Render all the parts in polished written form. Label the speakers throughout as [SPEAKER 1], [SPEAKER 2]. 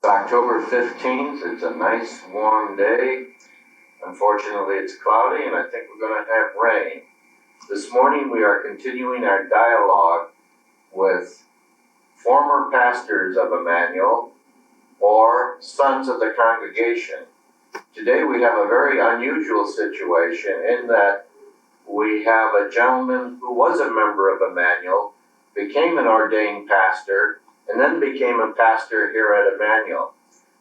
[SPEAKER 1] October 15th. It's a nice warm day. Unfortunately, it's cloudy and I think we're going to have rain. This morning we are continuing our dialogue with former pastors of Immanuel or sons of the congregation. Today we have a very unusual situation in that we have a gentleman who was a member of Immanuel, became an ordained pastor, and then became a pastor here at Immanuel.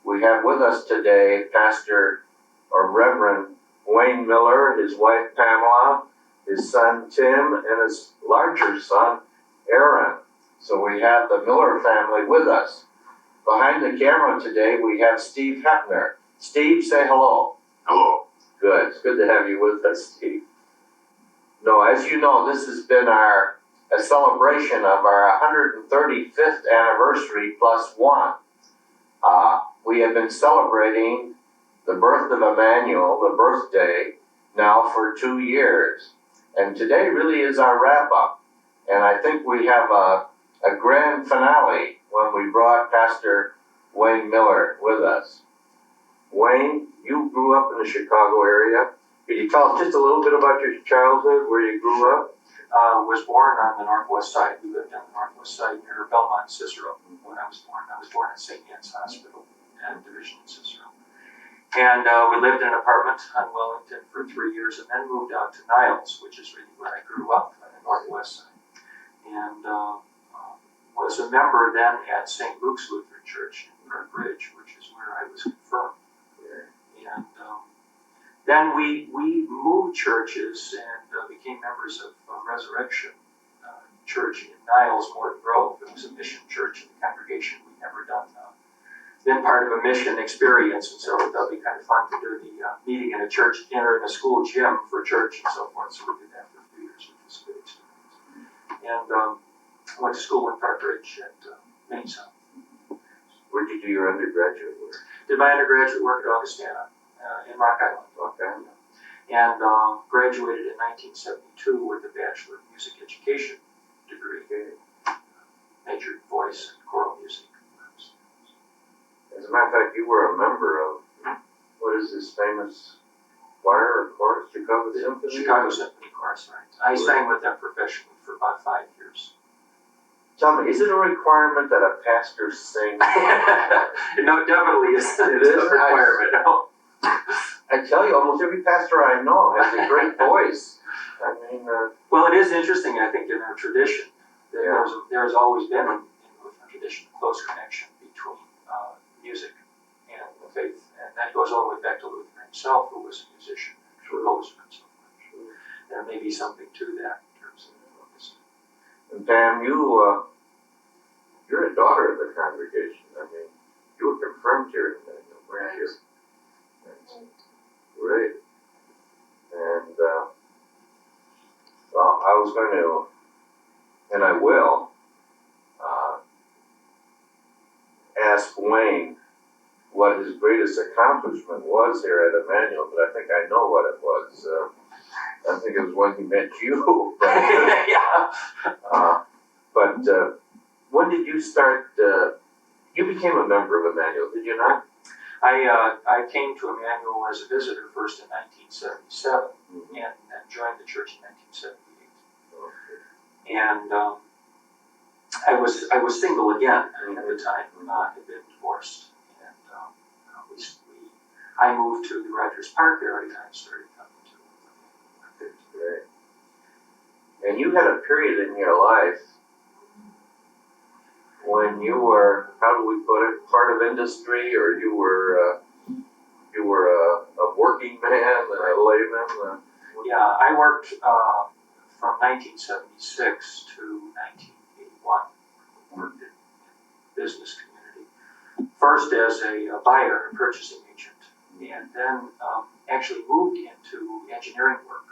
[SPEAKER 1] We have with us today Pastor or Reverend Wayne Miller, his wife Pamela, his son Tim, and his larger son Aaron. So we have the Miller family with us. Behind the camera today we have Steve Hepner. Steve, say hello.
[SPEAKER 2] Hello.
[SPEAKER 1] Good. It's good to have you with us, Steve. No, as you know, this has been a celebration of our 135th anniversary plus one. We have been celebrating the birth of Immanuel, the birthday, now for 2 years. And today really is our wrap-up. And I think we have a grand finale when we brought Pastor Wayne Miller with us. Wayne, you grew up in the Chicago area. Could you tell us just a little bit about your childhood, where you grew up?
[SPEAKER 2] Was born on the northwest side. We lived on the northwest side near Belmont, Cicero. When I was born at St. Anne's Hospital and Division in Cicero. And we lived in an apartment on Wellington for 3 years, and then moved out to Niles, which is really where I grew up on the northwest side. And was a member then at St. Luke's Lutheran Church in Park Ridge, which is where I was confirmed. And then we moved churches and became members of Resurrection Church in Niles, Morton Grove. It was a mission church in the congregation. We'd never been part of a mission experience, and so that'll be kind of fun to do the meeting in a church dinner in a school gym for church and so forth. So we did that for a few years, which was a good experience. And went to school in Park Ridge at Maine South.
[SPEAKER 1] Where did you do your undergraduate work?
[SPEAKER 2] Did my undergraduate work at Augustana in Rock Island.
[SPEAKER 1] Okay.
[SPEAKER 2] And graduated in 1972 with a Bachelor of Music Education degree. Majored in voice and choral music.
[SPEAKER 1] As a matter of fact, you were a member of, what is this famous choir or chorus? Chicago Symphony?
[SPEAKER 2] Chicago Symphony Chorus, right. I sang with them professionally for about 5 years.
[SPEAKER 1] Tell me, is it a requirement that a pastor sing?
[SPEAKER 2] No, it definitely is.
[SPEAKER 1] It is
[SPEAKER 2] a requirement. No.
[SPEAKER 1] I tell you, almost every pastor I know has a great voice. I mean,
[SPEAKER 2] well, it is interesting, I think, in our tradition. There's always been in Lutheran tradition a close connection between music and the faith. And that goes all the way back to Luther himself, who was a musician and composer and so forth. There may be something to that in terms of focus.
[SPEAKER 1] And Pam, you're a daughter of the congregation. I mean, you were confirmed here in Immanuel, weren't you? That's great. And, well, I was going to, and I will, ask Wayne what his greatest accomplishment was here at Immanuel, but I think I know what it was. I think it was when he met you. But when did you start? You became a member of Immanuel, did you not?
[SPEAKER 2] I came to Immanuel as a visitor first in 1977, and then joined the church in 1978. Okay. And I was single again at the time. I had been divorced, and I moved to the Rogers Park area and started coming to.
[SPEAKER 1] That's great. And you had a period in your life when you were, how do we put it, part of industry, or you were a working man, a layman?
[SPEAKER 2] Yeah, I worked from 1976 to 1981. Worked in the business community. First as a buyer and purchasing agent, and then actually moved into engineering work.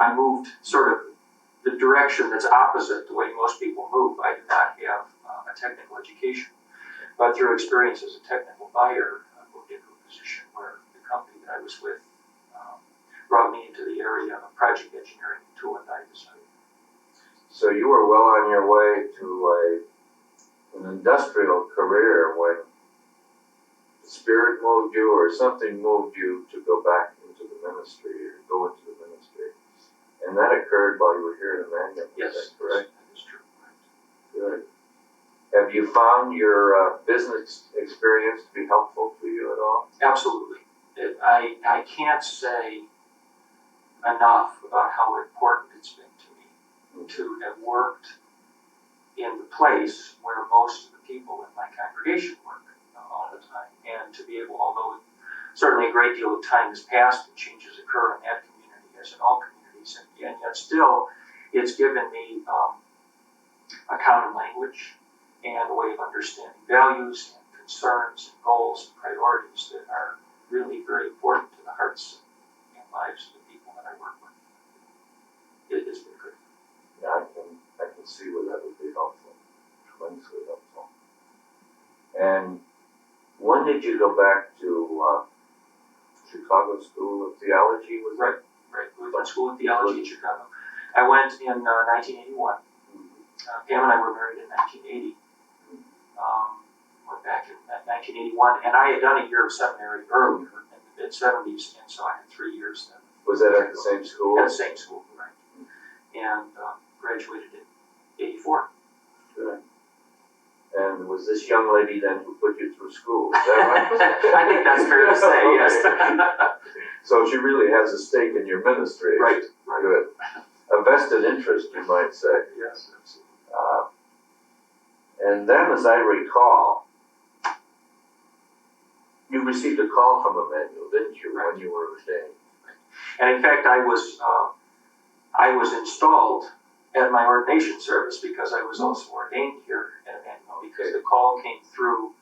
[SPEAKER 2] I moved sort of the direction that's opposite the way most people move. I do not have a technical education, but through experience as a technical buyer, I moved into a position where the company that I was with brought me into the area of project engineering and tool and die design.
[SPEAKER 1] So you were well on your way to a an industrial career when the Spirit moved you or something moved you to go back into the ministry or go into the ministry. And that occurred while you were here in Immanuel,
[SPEAKER 2] Yes,
[SPEAKER 1] is that correct?
[SPEAKER 2] that is true. Right.
[SPEAKER 1] Good. Have you found your business experience to be helpful to you at all?
[SPEAKER 2] Absolutely. I can't say enough about how important it's been to me to have worked in the place where most of the people in my congregation work all the time, and to be able, although certainly a great deal of time has passed and changes occur in that community as in all communities, and yet still it's given me a common language and a way of understanding values and concerns and goals and priorities that are really very important to the hearts and lives of the people that I work with. It has been good.
[SPEAKER 1] Yeah, I can see where that would be helpful, tremendously helpful. And when did you go back to Chicago School of Theology? Was
[SPEAKER 2] Right. We went to school of theology in Chicago. I went in 1981. Pam and I were married in 1980. Went back in 1981, and I had done a year of seminary earlier in the mid-70s, and so I had 3 years then.
[SPEAKER 1] Was that at the same school?
[SPEAKER 2] At the same school, right. And graduated in 84.
[SPEAKER 1] Good. And was this young lady then who put you through school? Is that right?
[SPEAKER 2] I think that's fair to say, yes.
[SPEAKER 1] So she really has a stake in your ministry.
[SPEAKER 2] Right.
[SPEAKER 1] Good. A vested interest, you might say.
[SPEAKER 2] Yes, absolutely.
[SPEAKER 1] And then, as I recall, you received a call from Immanuel, didn't you,
[SPEAKER 2] Right.
[SPEAKER 1] when you were ordained?
[SPEAKER 2] And in fact, I was installed at my ordination service because I was also ordained here at Immanuel, because the call came through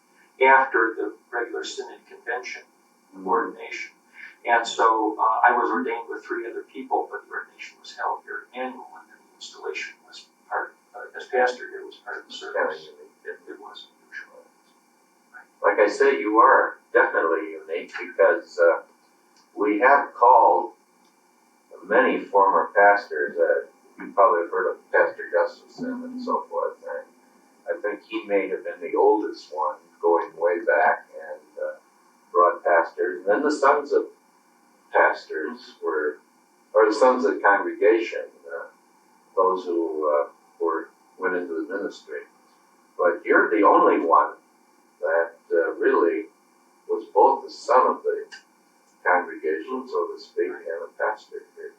[SPEAKER 2] after the regular synod convention ordination. And so I was ordained with 3 other people, but the ordination was held here at Immanuel, and then the installation was part, as pastor here, was part of the service. It was unusual.
[SPEAKER 1] Like I say, you are definitely unique because we have called many former pastors. You probably have heard of Pastor Gustafson and so forth. And I think he may have been the oldest one going way back and brought pastors. And then the sons of pastors were, or the sons of the congregation, those who went into the ministry. But you're the only one that really was both the son of the congregation, so to speak, and a pastor here.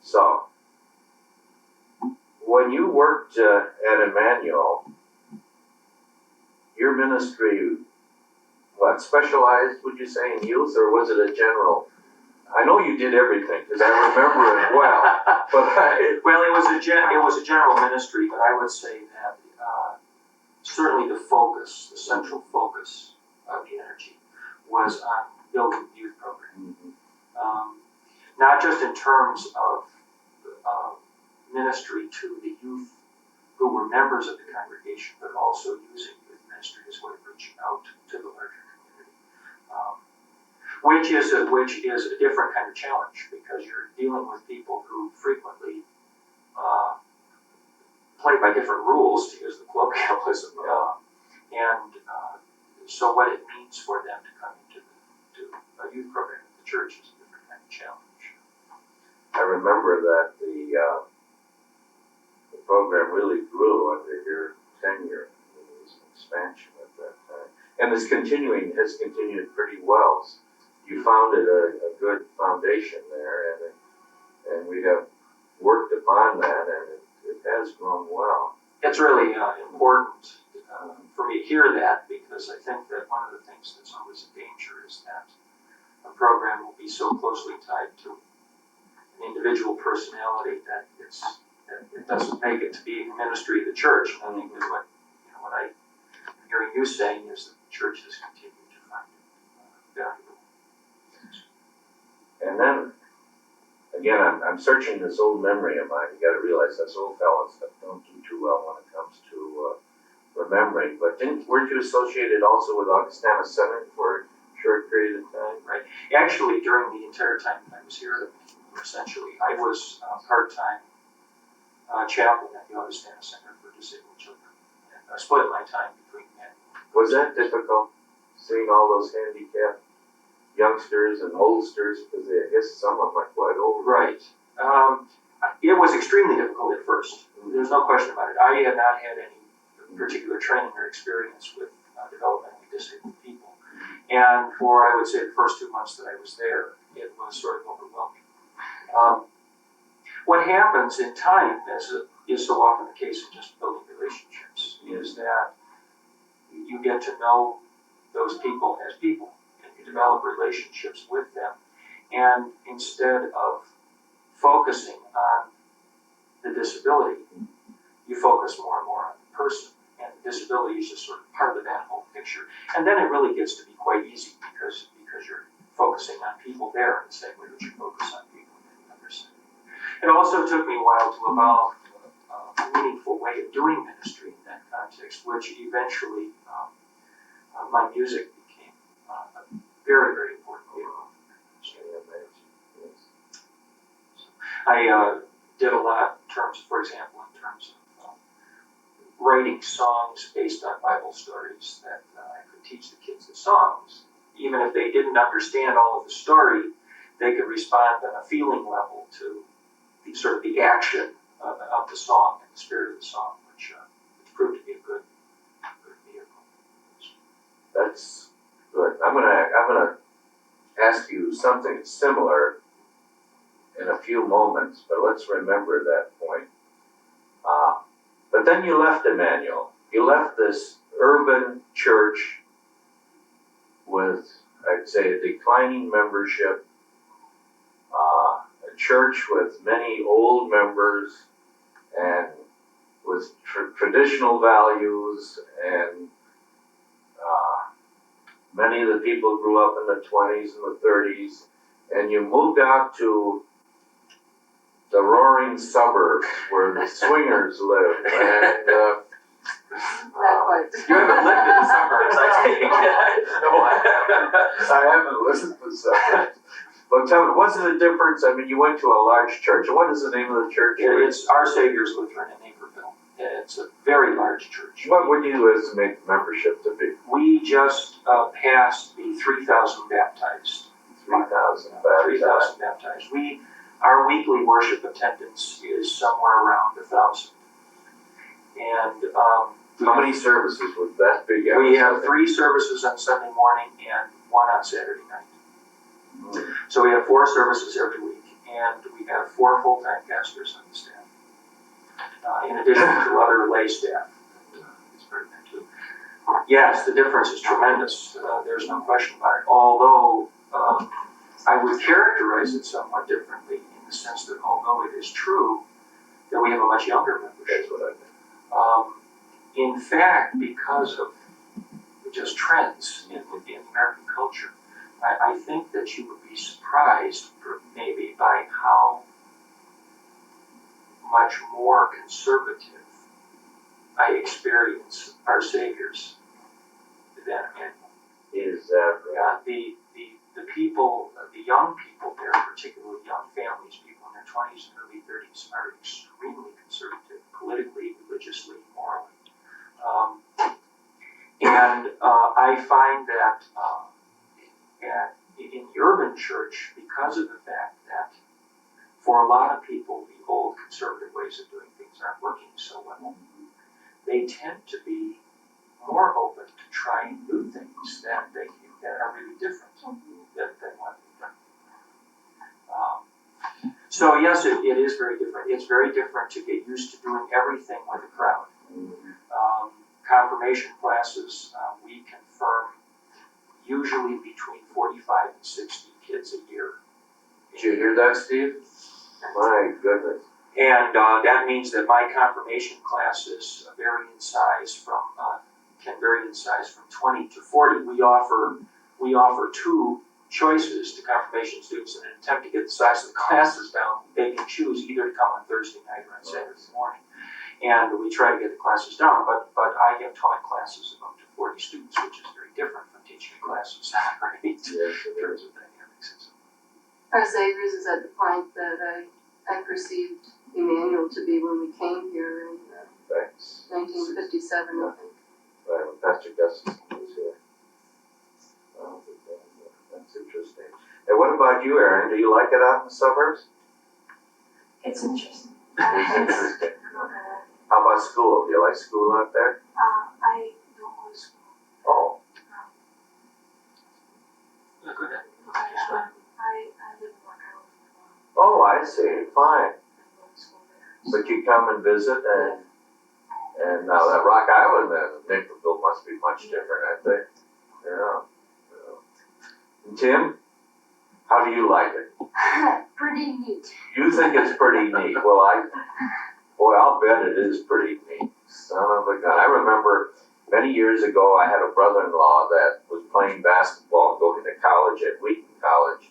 [SPEAKER 1] So, when you worked at Immanuel, your ministry, specialized, would you say, in youth, or was it a general? I know you did everything, because I remember it well. But
[SPEAKER 2] well, it was a general ministry, but I would say that certainly the central focus of the energy was on building the youth program. Not just in terms of ministry to the youth who were members of the congregation, but also using youth ministry as a way of reaching out to the larger community. Which is a different kind of challenge, because you're dealing with people who frequently play by different rules, to use the colloquialism. So what it means for them to come into a youth program at the church is a different kind of challenge.
[SPEAKER 1] I remember that the program really grew under your tenure. It was an expansion at that time. And has continued pretty well. You founded a good foundation there, and we have worked upon that, and it has grown well.
[SPEAKER 2] It's really important for me to hear that, because I think that one of the things that's always a danger is that a program will be so closely tied to an individual personality that it doesn't make it to be a ministry of the church. And I think that what I'm hearing you saying is that the church has continued to find it valuable.
[SPEAKER 1] And then, again, I'm searching this old memory of mine. You got to realize us old fellows don't do too well when it comes to remembering. But weren't you associated also with Augustana Center for a short period of time?
[SPEAKER 2] Right. Actually, during the entire time that I was here, essentially, I was part-time chaplain at the Augustana Center for Disabled Children. split my time between men.
[SPEAKER 1] Was that difficult, seeing all those handicapped youngsters and oldsters, because I guess some of them are quite old.
[SPEAKER 2] Right. It was extremely difficult at first. There's no question about it. I had not had any particular training or experience with developmentally disabled people. And for, I would say, the first 2 months that I was there, it was sort of overwhelming. What happens in time, as is so often the case in just building relationships, is that you get to know those people as people, and you develop relationships with them. And instead of focusing on the disability, you focus more and more on the person. And the disability is just sort of part of that whole picture. And then it really gets to be quite easy because you're focusing on people there in the same way that you focus on people in the other setting. It also took me a while to evolve a meaningful way of doing ministry in that context, which eventually my music became a very, very important way of ministry. I did a lot in terms, for example, in terms of writing songs based on Bible stories that I could teach the kids the songs. Even if they didn't understand all of the story, they could respond on a feeling level to the sort of the action of the song and the spirit of the song, which proved to be a good vehicle.
[SPEAKER 1] That's good. I'm gonna ask you something similar in a few moments, but let's remember that point. But then you left Immanuel. You left this urban church with, I'd say, a declining membership, a church with many old members and with traditional values, and many of the people grew up in the 20s and the 30s, and you moved out to the roaring suburbs where the swingers live, and
[SPEAKER 2] You haven't lived in the suburbs, I take it.
[SPEAKER 1] No, I haven't lived in the suburbs. But tell me, what's the difference? I mean, you went to a large church. What is the name of the church?
[SPEAKER 2] It's Our Savior's Lutheran in Naperville. It's a very large church.
[SPEAKER 1] What would you estimate membership to be?
[SPEAKER 2] We just passed the 3,000 baptized.
[SPEAKER 1] 3,000 baptized.
[SPEAKER 2] 3,000 baptized. Our weekly worship attendance is somewhere around 1,000. And
[SPEAKER 1] how many services would that be?
[SPEAKER 2] We have 3 services on Sunday morning and 1 on Saturday night.
[SPEAKER 1] Mm.
[SPEAKER 2] So we have 4 services every week, and we have 4 full-time pastors on the staff, in addition to other lay staff. It's very good too. Yes, the difference is tremendous. There's no question about it. Although I would characterize it somewhat differently in the sense that although it is true that we have a much younger membership,
[SPEAKER 1] That's what I meant.
[SPEAKER 2] in fact, because of just trends in American culture, I think that you would be surprised maybe by how much more conservative I experience Our Savior's than Immanuel.
[SPEAKER 1] Is that right?
[SPEAKER 2] The people, the young people there, particularly young families, people in their 20s and early 30s, are extremely conservative, politically, religiously, morally. And I find that in the urban church, because of the fact that for a lot of people, the old conservative ways of doing things aren't working so well, they tend to be more open to trying new things that are really different than what they've done. So yes, it is very different. It's very different to get used to doing everything with a crowd. Confirmation classes, we confirm usually between 45 and 60 kids a year.
[SPEAKER 1] Did you hear that, Steve? My goodness.
[SPEAKER 2] And that means that my confirmation classes vary in size can vary in size from 20 to 40. We offer 2 choices to confirmation students in an attempt to get the size of the classes down. They can choose either to come on Thursday night or on Saturday morning. And we try to get the classes down, but I have taught classes of up to 40 students, which is very different from teaching classes at 8 in terms of dynamics and so on.
[SPEAKER 3] Our Savior's is at the point that I perceived Immanuel to be when we came here in 19 1957, I think.
[SPEAKER 1] Right, when Pastor Gustafson was here. Oh, that's interesting. And what about you, Erin? Do you like it out in the suburbs?
[SPEAKER 4] It's interesting.
[SPEAKER 1] It's interesting. How about school? Do you like school out there?
[SPEAKER 4] I don't go to school.
[SPEAKER 1] Oh,
[SPEAKER 2] Yeah, go ahead.
[SPEAKER 4] I live in Rock Island with my mom.
[SPEAKER 1] oh, I see. Fine.
[SPEAKER 4] I go to school there.
[SPEAKER 1] But you come and visit, and now that Rock Island and Naperville must be much different, I think. Yeah. And Tim, how do you like it?
[SPEAKER 4] Pretty neat.
[SPEAKER 1] You think it's pretty neat. Well, I'll bet it is pretty neat. Son of a gun. I remember many years ago, I had a brother-in-law that was playing basketball, going to college at Wheaton College.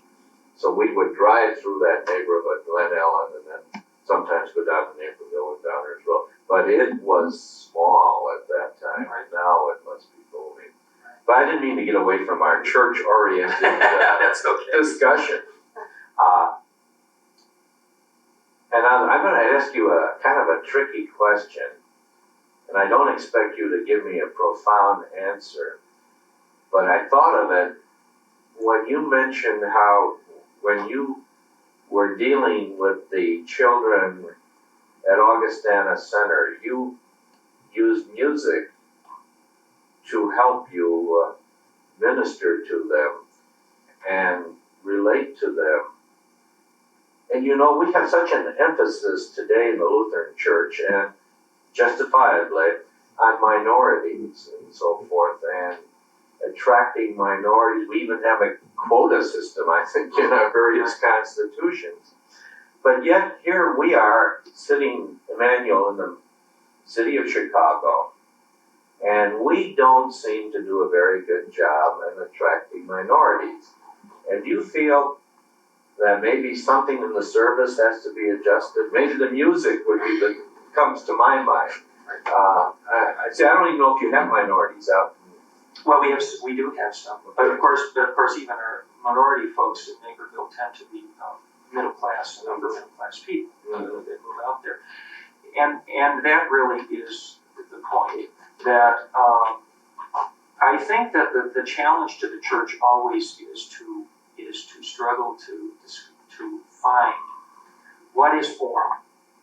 [SPEAKER 1] So we would drive through that neighborhood, Glen Ellen, and then sometimes go down to Naperville and Downers Road. But it was small at that time. Right now, it must be booming. But I didn't mean to get away from our church-oriented
[SPEAKER 2] That's okay.
[SPEAKER 1] discussion. And I'm going to ask you a kind of a tricky question, and I don't expect you to give me a profound answer, but I thought of it when you mentioned how when you were dealing with the children at Augustana Center, you used music to help you minister to them and relate to them. And you know, we have such an emphasis today in the Lutheran Church, and justifiably, on minorities and so forth, and attracting minorities. We even have a quota system, I think, in our various constitutions. But yet, here we are, sitting, Immanuel, in the city of Chicago, and we don't seem to do a very good job in attracting minorities. And do you feel that maybe something in the service has to be adjusted? Maybe the music would be the comes to my mind. I don't even know if you have minorities out.
[SPEAKER 2] Well, we do have some, but of course, even our minority folks in Naperville tend to be middle class and upper middle class people that move out there, and that really is the point. That I think that the challenge to the church always is to struggle to find what is form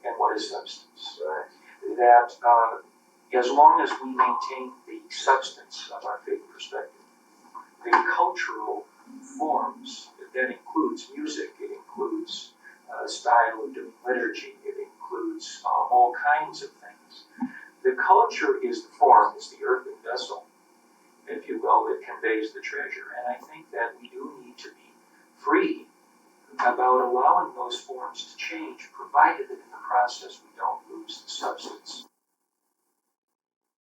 [SPEAKER 2] and what is substance.
[SPEAKER 1] Right.
[SPEAKER 2] That as long as we maintain the substance of our faith perspective, the cultural forms, that includes music, it includes style of doing liturgy, it includes all kinds of things. The culture is the form, is the earthen vessel, if you will, that conveys the treasure. And I think that we do need to be free about allowing those forms to change, provided that in the process we don't lose the substance